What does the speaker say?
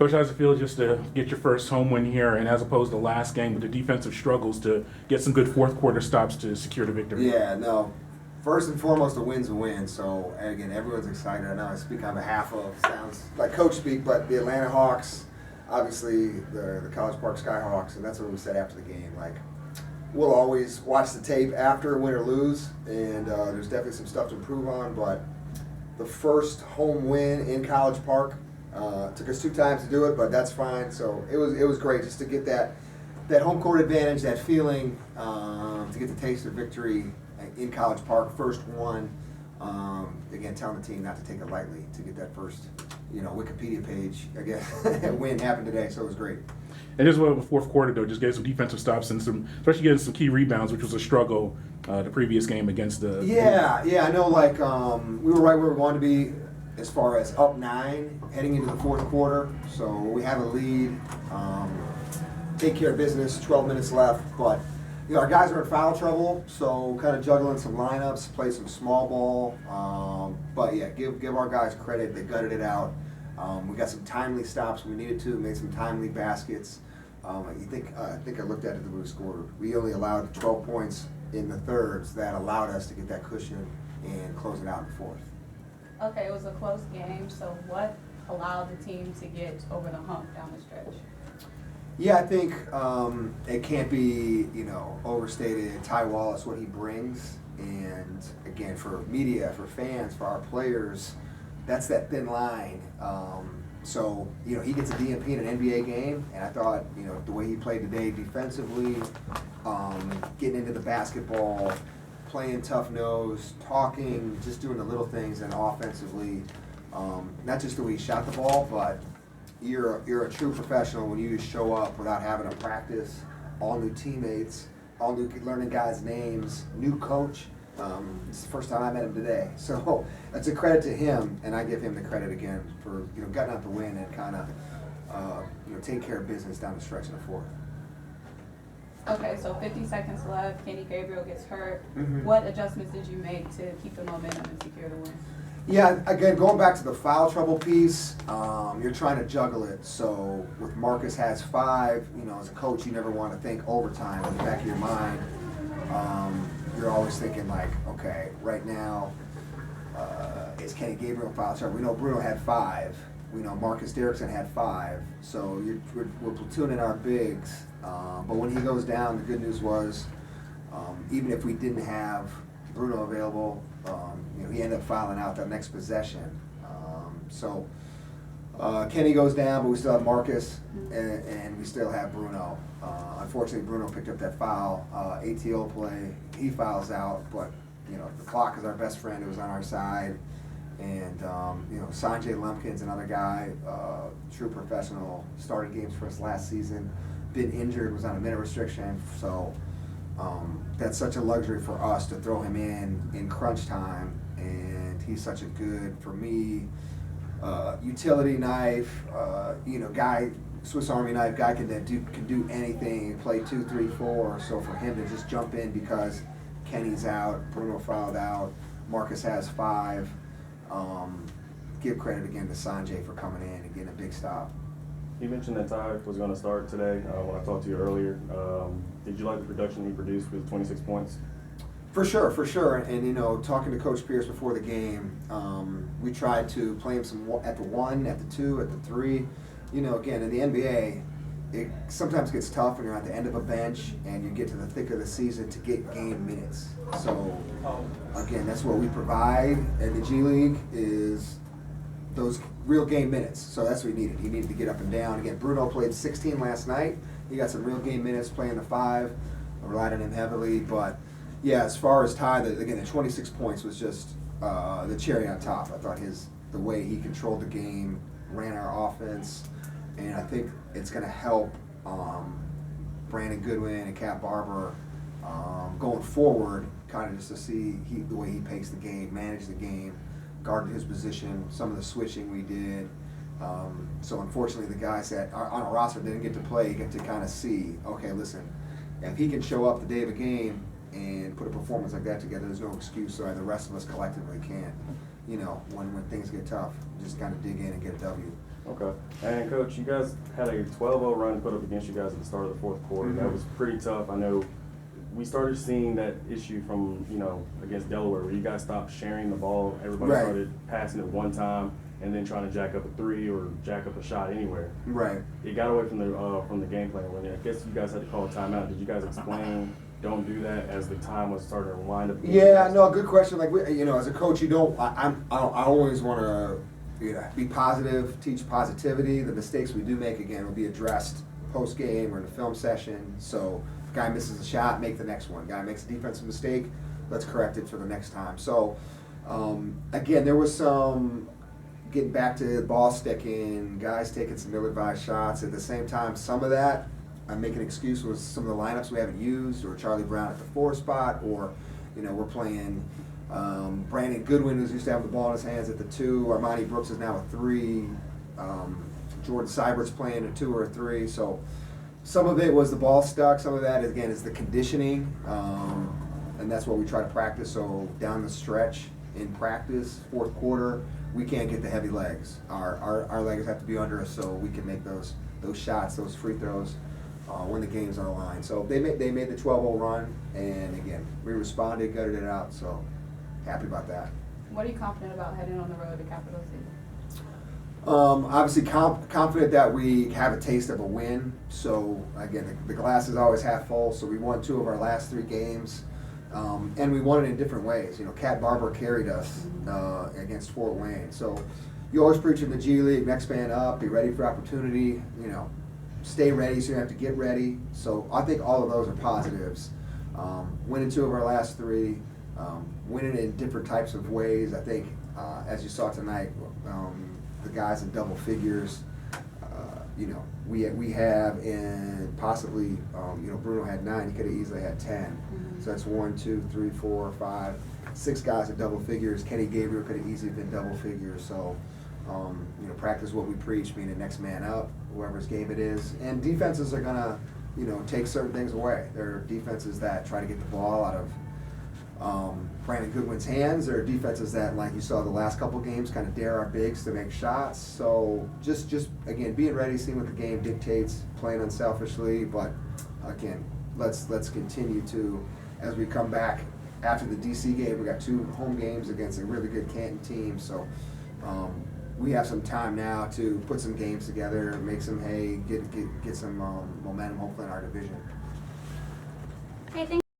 Coach, how's it feel just to get your first home win here, and as opposed to last game with the defensive struggles, to get some good fourth quarter stops to secure the victory? Yeah, no. First and foremost, a win's a win. So, again, everyone's excited. I know I speak on behalf of, sounds like coach speak, but the Atlanta Hawks, obviously the College Park Skyhawks, and that's what we said after the game. Like, we'll always watch the tape after, win or lose, and there's definitely some stuff to improve on, but the first home win in College Park, took us 2 times to do it, but that's fine. So it was great just to get that home court advantage, that feeling, to get the taste of victory in College Park, first one. Again, telling the team not to take it lightly to get that first, Wikipedia page, I guess, win happened today, so it was great. And just the fourth quarter, though, just getting some defensive stops and especially getting some key rebounds, which was a struggle the previous game against the. Yeah, I know. Like we were right where we wanted to be as far as up 9 heading into the fourth quarter. So we have a lead. Take care of business. 12 minutes left, but our guys are in foul trouble, so kind of juggling some lineups, play some small ball. But yeah, give our guys credit. They gutted it out. We got some timely stops when we needed to. Made some timely baskets. I think I looked at it that we scored. We only allowed 12 points in the thirds. That allowed us to get that cushion and close it out in the fourth. Okay, it was a close game. So what allowed the team to get over the hump down the stretch? Yeah, I think it can't be, overstated. Ty Wallace, what he brings, and again, for media, for fans, for our players, that's that thin line. So, he gets a DMP in an NBA game, and I thought, the way he played today defensively, getting into the basketball, playing tough nose, talking, just doing the little things, and offensively, not just the way he shot the ball, but you're a true professional when you just show up without having to practice, all new teammates, all new learning guys' names, new coach. It's the first time I met him today, so it's a credit to him, and I give him the credit again for gutting out the win and kind of taking care of business down the stretch in the fourth. Okay, so 50 seconds left. Kenny Gabriel gets hurt. Mm-hmm. What adjustments did you make to keep the momentum and secure the win? Yeah, again, going back to the foul trouble piece, you're trying to juggle it. So with Marcus has 5, as a coach, you never want to think overtime. In the back of your mind, you're always thinking like, okay, right now, is Kenny Gabriel foul trouble? We know Bruno had 5. We know Marcus Derrickson had 5. So we're platooning our bigs. But when he goes down, the good news was, even if we didn't have Bruno available, he ended up fouling out that next possession. So Kenny goes down, but we still have Marcus, and we still have Bruno. Unfortunately, Bruno picked up that foul. ATO play, he fouls out, but the clock is our best friend. It was on our side. And Sanjay Lumpkin's another guy, true professional, started games for us last season, been injured, was on a minute restriction, so that's such a luxury for us to throw him in crunch time, and he's such a good, for me, utility knife, guy, Swiss Army knife guy can do anything, play 2, 3, 4. So for him to just jump in because Kenny's out, Bruno fouled out, Marcus has 5. Give credit again to Sanjay for coming in and getting a big stop. You mentioned that Ty was going to start today when I talked to you earlier. Did you like the production he produced with 26 points? For sure. And, talking to Coach Pierce before the game, we tried to play him some at the 1, at the 2, at the 3. Again, in the NBA, it sometimes gets tough when you're at the end of a bench and you get to the thick of the season to get game minutes. So, again, that's what we provide at the G League is those real game minutes. So that's what he needed. He needed to get up and down. Again, Bruno played 16 last night. He got some real game minutes playing the 5. I relied on him heavily. But, yeah, as far as Ty, the 26 points was just the cherry on top. I thought the way he controlled the game, ran our offense, and I think it's going to help Brandon Goodwin and Cat Barber going forward, kind of just to see the way he paced the game, managed the game, guarded his position, some of the switching we did. So unfortunately, the guys that are on a roster didn't get to play, get to kind of see, okay, listen, if he can show up the day of a game and put a performance like that together, there's no excuse why the rest of us collectively can't. When things get tough, just kind of dig in and get a W. Okay. And Coach, you guys had a 12-0 run put up against you guys at the start of the fourth quarter. That was pretty tough. I know we started seeing that issue from, against Delaware, where you guys stopped sharing the ball. Everybody Right. started passing it one time and then trying to jack up a three or jack up a shot anywhere. Right. It got away from the game plan. When I guess you guys had to call a timeout. Did you guys explain don't do that as the time was starting to wind up? Yeah, no, good question. Like, as a coach, I always want to, be positive, teach positivity. The mistakes we do make, again, will be addressed post game or in the film session. So, if a guy misses a shot, make the next one. Guy makes a defensive mistake, let's correct it for the next time. So, again, there was some getting back to ball sticking, guys taking some ill-advised shots. At the same time, some of that, I'm making an excuse with some of the lineups we haven't used, or Charlie Brown at the 4 spot, or we're playing Brandon Goodwin, who's used to have the ball in his hands, at the 2. Armani Brooks is now a 3. Jordan Seibert's playing a 2 or a 3. So some of it was the ball stuck. Some of that, again, is the conditioning, and that's what we try to practice. So down the stretch in practice, fourth quarter, we can't get the heavy legs. Our legs have to be under us so we can make those shots, those free throws, when the game's on the line. So they made the 12-0 run, and again, we responded, gutted it out, so happy about that. What are you confident about heading on the road to Capital City? Obviously confident that we have a taste of a win. So again, the glass is always half full, so we won 2 of our last 3 games. And we won it in different ways. Cat Barber carried us against Fort Wayne. So you always preach in the G League, next man up, be ready for opportunity, stay ready so you have to get ready. So I think all of those are positives. Winning 2 of our last 3, winning in different types of ways. I think, as you saw tonight, the guys in double figures, we have, and possibly, Bruno had 9, he could have easily had 10. So that's 1, 2, 3, 4, 5, 6 guys in double figures. Kenny Gabriel could have easily been double figures. So, practice what we preach, being the next man up, whoever's game it is. And defenses are gonna, take certain things away. There are defenses that try to get the ball out of Brandon Goodwin's hands. There are defenses that, like you saw the last couple games, kind of dare our bigs to make shots. So just again, being ready, seeing what the game dictates, playing unselfishly. But again, let's continue to, as we come back after the DC game, we got 2 home games against a really good Canton team. So we have some time now to put some games together, make some hay, get some momentum, hopefully, in our division. Okay, thanks.